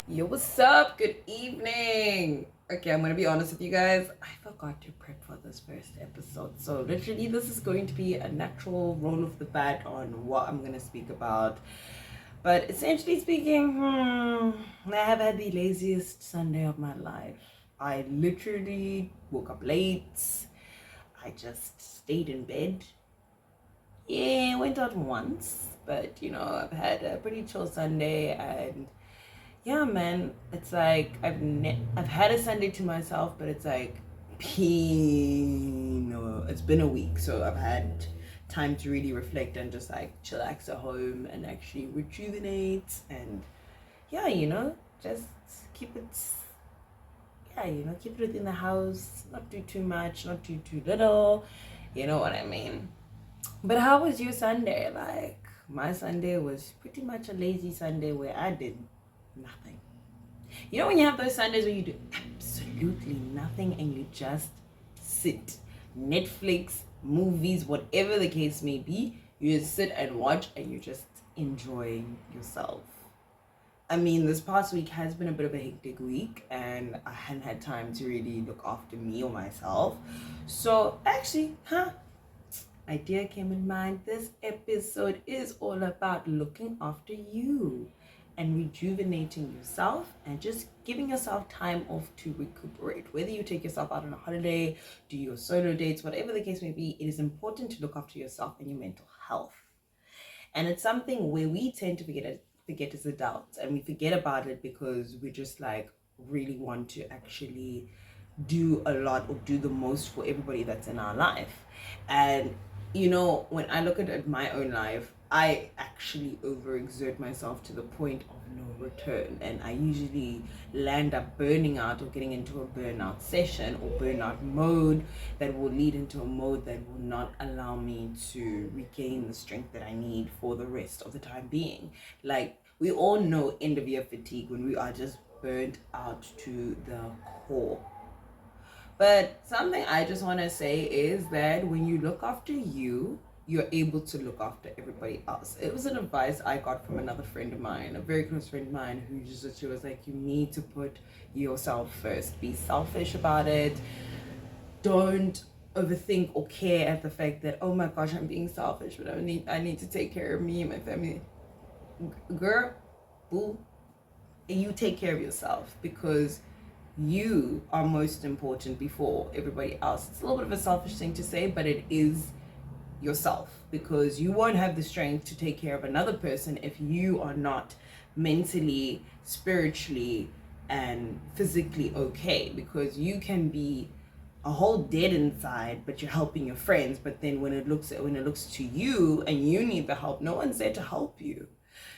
Yo, what's up? Good evening. Okay, I'm gonna be honest with you guys. I forgot to prep for this first episode. So, literally, this is going to be a natural roll of the bat on what I'm gonna speak about. But essentially speaking, I have had the laziest Sunday of my life. I literally woke up late. I just stayed in bed. Yeah, went out once, but I've had a pretty chill Sunday, and yeah, man, it's like I've had a Sunday to myself, but it's like it's been a week, so I've had time to really reflect and just like chillax at home and actually rejuvenate, and yeah, just keep it keep it within the house, not do too much, not do too little, you know what I mean. But how was your Sunday? Like, my Sunday was pretty much a lazy Sunday where I did nothing. You know when you have those Sundays where you do absolutely nothing and you just sit, Netflix, movies, whatever the case may be, you just sit and watch and you're just enjoying yourself. I mean, this past week has been a bit of a hectic week and I hadn't had time to really look after me or myself. So actually, idea came in mind. This episode is all about looking after you and rejuvenating yourself and just giving yourself time off to recuperate. Whether you take yourself out on a holiday, do your solo dates, whatever the case may be, it is important to look after yourself and your mental health. And it's something where we tend to forget as adults, and we forget about it because we just like really want to actually do a lot or do the most for everybody that's in our life. And when I look at my own life, I actually overexert myself to the point of no return, and I usually land up burning out or getting into a burnout session or burnout mode that will lead into a mode that will not allow me to regain the strength that I need for the rest of the time being. Like, we all know end of year fatigue when we are just burnt out to the core. But something I just want to say is that when you look after you, you're able to look after everybody else. It was an advice I got from another friend of mine, a very close friend of mine, she was like, you need to put yourself first. Be selfish about it. Don't overthink or care at the fact that, oh my gosh, I'm being selfish, but I need to take care of me and my family. Girl, boo, you take care of yourself, because you are most important before everybody else. It's a little bit of a selfish thing to say, but it is yourself, because you won't have the strength to take care of another person if you are not mentally, spiritually, and physically okay. Because you can be a whole dead inside, but you're helping your friends, but then when it looks to you and you need the help, no one's there to help you.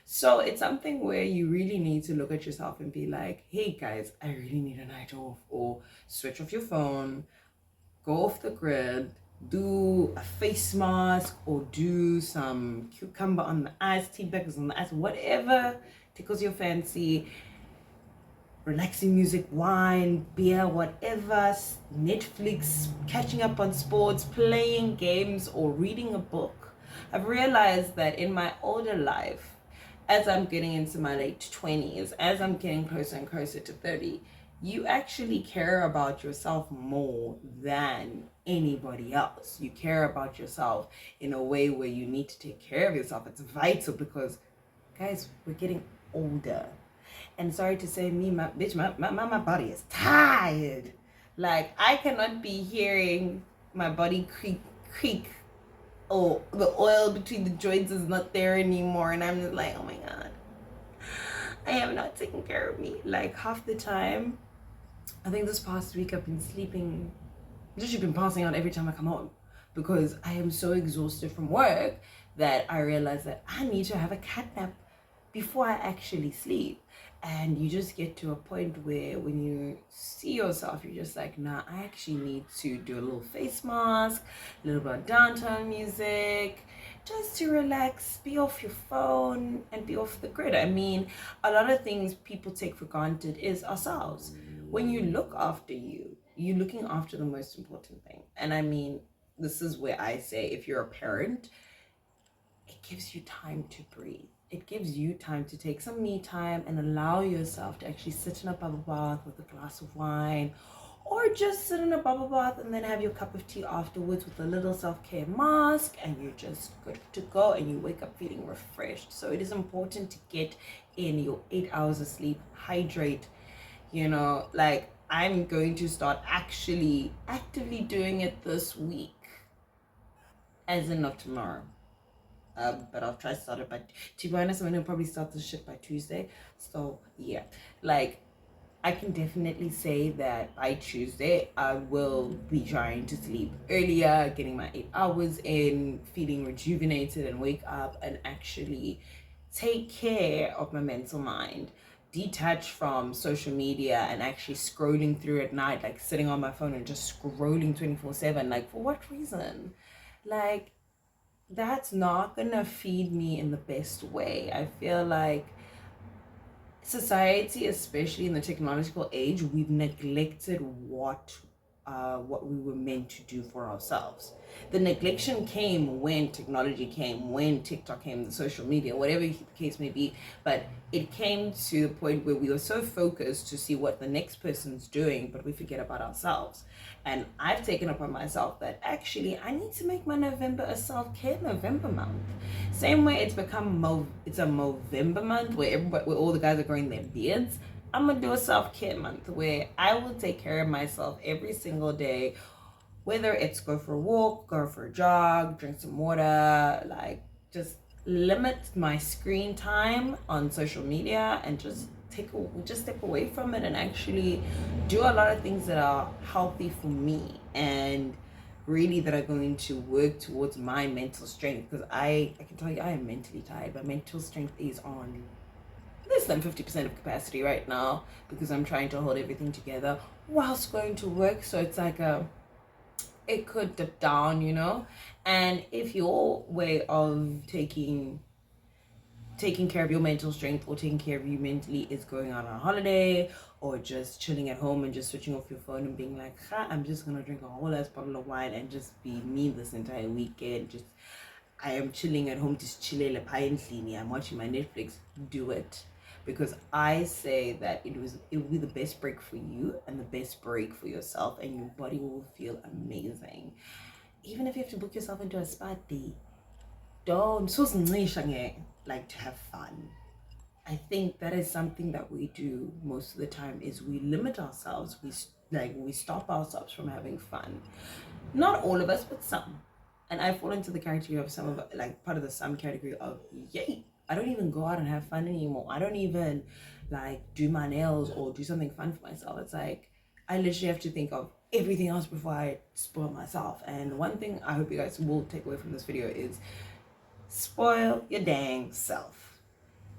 So it's something where you really need to look at yourself and be like, hey guys, I really need a night off, or switch off your phone, go off the grid, do a face mask, or do some cucumber on the eyes, tea bags on the eyes, whatever tickles your fancy. Relaxing music, wine, beer, whatever, Netflix, catching up on sports, playing games, or reading a book. I've realized that in my older life, as I'm getting into my late 20s, as I'm getting closer and closer to 30, you actually care about yourself more than anybody else. You care about yourself in a way where you need to take care of yourself. It's vital, because, guys, we're getting older. And sorry to say, my body is tired. Like, I cannot be hearing my body creak, or the oil between the joints is not there anymore, and I'm just like, oh my god, I am not taking care of me. Like, half the time, I think this past week I've been sleeping, literally been passing out every time I come home, because I am so exhausted from work that I realize that I need to have a cat nap before I actually sleep. And you just get to a point where when you see yourself, you're just like, nah, I actually need to do a little face mask, a little bit of downtown music, just to relax, be off your phone and be off the grid. I mean, a lot of things people take for granted is ourselves. When you look after you, you're looking after the most important thing. And I mean, this is where I say, if you're a parent, it gives you time to breathe. It gives you time to take some me time and allow yourself to actually sit in a bubble bath with a glass of wine, or just sit in a bubble bath and then have your cup of tea afterwards with a little self-care mask, and you're just good to go and you wake up feeling refreshed. So it is important to get in your 8 hours of sleep, hydrate, like I'm going to start actually actively doing it this week, as in not tomorrow. But I'll try to start it. But to be honest, I'm gonna probably start this shit by Tuesday. So yeah, like I can definitely say that by Tuesday I will be trying to sleep earlier, getting my 8 hours in, feeling rejuvenated, and wake up and actually take care of my mental mind. Detach from social media and actually scrolling through at night, like sitting on my phone and just scrolling 24/7. Like, for what reason? Like, that's not gonna feed me in the best way. I feel like society, especially in the technological age, we've neglected what we were meant to do for ourselves. The neglection came when technology came, when TikTok came, the social media, whatever the case may be. But it came to the point where we were so focused to see what the next person's doing, but we forget about ourselves. And I've taken upon myself that actually I need to make my November a self-care November month. Same way it's become it's a Movember month where all the guys are growing their beards. I'm gonna do a self-care month where I will take care of myself every single day, whether it's go for a walk, go for a jog, drink some water, like just limit my screen time on social media and just step away from it and actually do a lot of things that are healthy for me and really that are going to work towards my mental strength, because I can tell you I am mentally tired. My mental strength is on less than 50% of capacity right now because I'm trying to hold everything together whilst going to work. So it's like it could dip down, and if your way of taking care of your mental strength or taking care of you mentally is going on a holiday or just chilling at home and just switching off your phone and being like, I'm just gonna drink a whole ass bottle of wine and just be me this entire weekend, just I am chilling at home, just chilling, I'm watching my Netflix, do it. Because I say that it will be the best break for you and the best break for yourself, and your body will feel amazing. Even if you have to book yourself into a spa day, don't like to have fun. I think that is something that we do most of the time is we limit ourselves. We stop ourselves from having fun. Not all of us, but some. And I fall into the category of some of, like, part of the some category of, yay, I don't even go out and have fun anymore. I don't even like do my nails or do something fun for myself. It's like I literally have to think of everything else before I spoil myself. And one thing I hope you guys will take away from this video is spoil your dang self.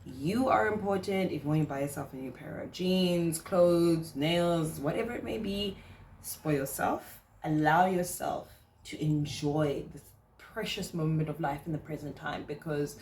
You are important. If you want to buy yourself a new pair of jeans, clothes, nails, whatever it may be, spoil yourself. Allow yourself to enjoy this precious moment of life in the present time, because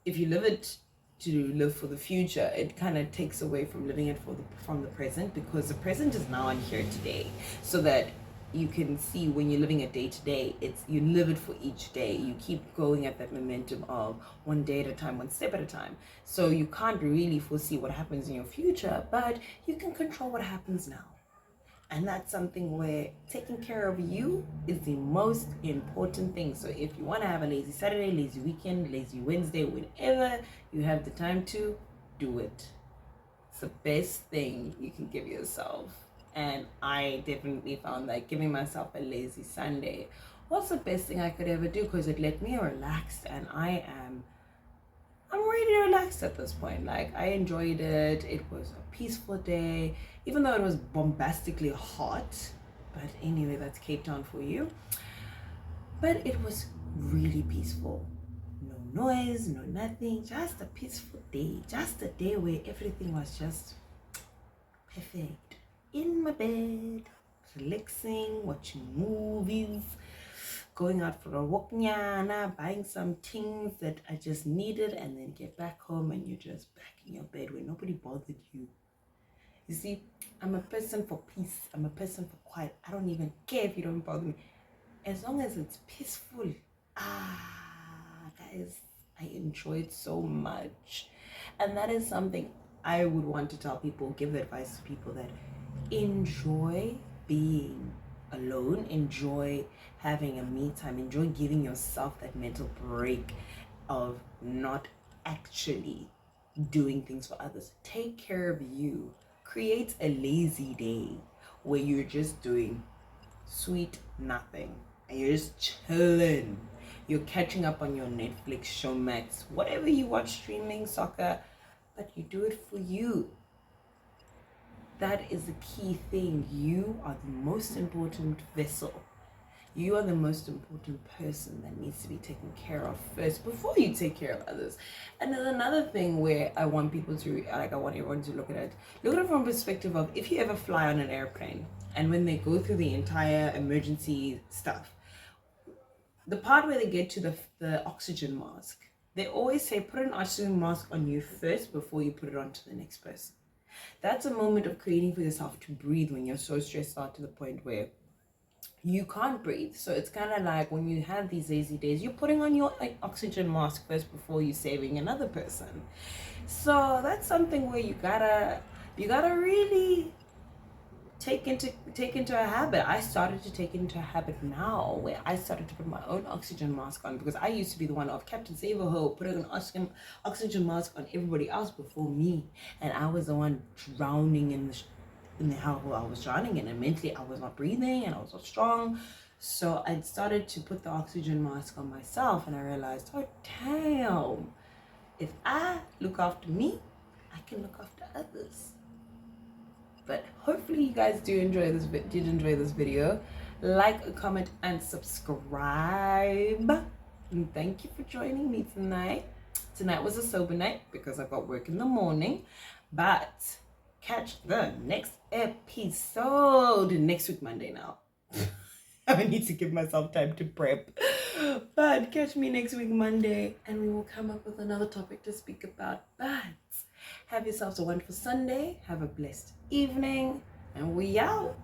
if you live it to live for the future, it kind of takes away from living it from the present, because the present is now and here today, so that you can see when you're living a day to day, it's you live it for each day. You keep going at that momentum of one day at a time, one step at a time. So you can't really foresee what happens in your future, but you can control what happens now. And that's something where taking care of you is the most important thing. So if you want to have a lazy Saturday, lazy weekend, lazy Wednesday, whenever you have the time to, do it. It's the best thing you can give yourself. And I definitely found that giving myself a lazy Sunday was the best thing I could ever do, because it let me relax, and I'm really relaxed at this point. Like, I enjoyed it. It was a peaceful day, even though it was bombastically hot. But anyway, that's Cape Town for you. But it was really peaceful. No noise, no nothing. Just a peaceful day. Just a day where everything was just perfect. In my bed, relaxing, watching movies, going out for a walk, buying some things that I just needed, and then get back home and you're just back in your bed where nobody bothered you. You see, I'm a person for peace. I'm a person for quiet. I don't even care if you don't bother me. As long as it's peaceful. Guys, I enjoy it so much. And that is something I would want to tell people, give advice to people, that enjoy being alone, enjoy having a me time, enjoy giving yourself that mental break of not actually doing things for others. Take care of you. Create a lazy day where you're just doing sweet nothing and you're just chilling. You're catching up on your Netflix, Showmax, whatever you watch, streaming, soccer, but you do it for you. That is the key thing. You are the most important vessel. You are the most important person that needs to be taken care of first before you take care of others. And there's another thing where I want people to, like, I want everyone to look at it from perspective of, if you ever fly on an airplane and when they go through the entire emergency stuff, the part where they get to the oxygen mask, they always say put an oxygen mask on you first before you put it on to the next person. That's a moment of creating for yourself to breathe when you're so stressed out to the point where you can't breathe. So it's kind of like when you have these lazy days, you're putting on your oxygen mask first before you're saving another person. So that's something where you gotta really take into a habit. I started to take into a habit now where I started to put my own oxygen mask on, because I used to be the one of Captain Save-A-Ho putting an oxygen mask on everybody else before me, and I was the one drowning in the hell I was drowning in, and mentally I was not breathing and I was not strong. So I started to put the oxygen mask on myself, and I realized, oh damn, if I look after me, I can look after others. But hopefully you guys did enjoy this video. Like, comment, and subscribe. And thank you for joining me tonight. Tonight was a sober night because I got work in the morning. But catch the next episode next week, Monday now. I need to give myself time to prep. But catch me next week, Monday, and we will come up with another topic to speak about. But have yourselves a wonderful Sunday. Have a blessed evening. And we out.